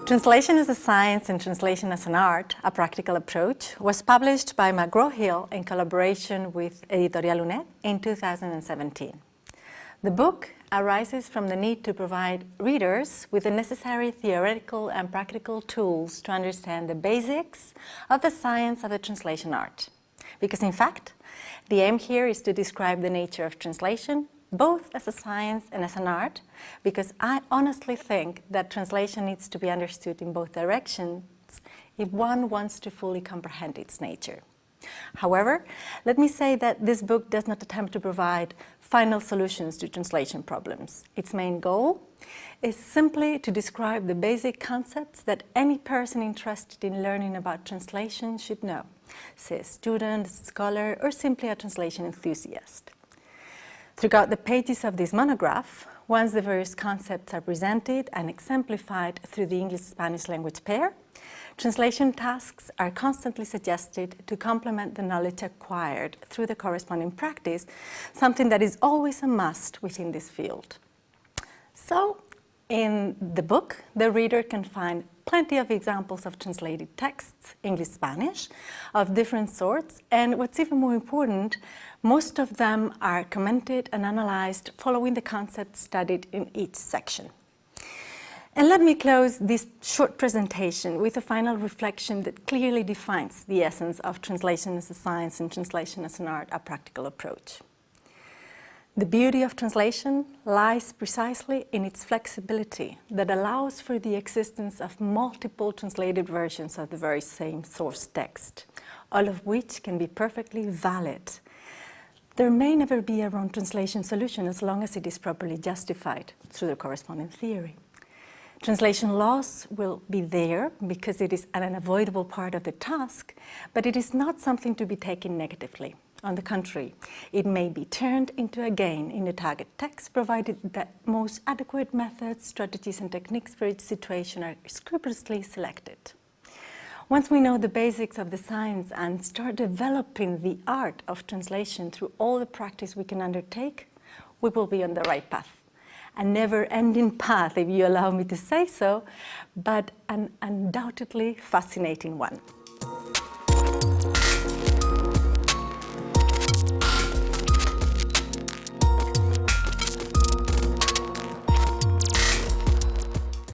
Translation as a Science and Translation as an Art, a Practical Approach, was published by McGraw-Hill in collaboration with Editorial UNED in 2017. The book arises from the need to provide readers with the necessary theoretical and practical tools to understand the basics of the science of the translation art. Because in fact, the aim here is to describe the nature of translation, both as a science and as an art, because I honestly think that translation needs to be understood in both directions if one wants to fully comprehend its nature. However, let me say that this book does not attempt to provide final solutions to translation problems. Its main goal is simply to describe the basic concepts that any person interested in learning about translation should know, say a student, a scholar, or simply a translation enthusiast. Throughout the pages of this monograph, once the various concepts are presented and exemplified through the English-Spanish language pair, translation tasks are constantly suggested to complement the knowledge acquired through the corresponding practice, something that is always a must within this field. So, in the book, the reader can find plenty of examples of translated texts, English-Spanish, of different sorts, and what's even more important, most of them are commented and analyzed following the concepts studied in each section. And let me close this short presentation with a final reflection that clearly defines the essence of translation as a science and translation as an art, a practical approach. The beauty of translation lies precisely in its flexibility that allows for the existence of multiple translated versions of the very same source text, all of which can be perfectly valid. There may never be a wrong translation solution as long as it is properly justified through the corresponding theory. Translation loss will be there because it is an unavoidable part of the task, but it is not something to be taken negatively. On the contrary, it may be turned into a gain in the target text, provided that most adequate methods, strategies, and techniques for each situation are scrupulously selected. Once we know the basics of the science and start developing the art of translation through all the practice we can undertake, we will be on the right path. A never-ending path, if you allow me to say so, but an undoubtedly fascinating one.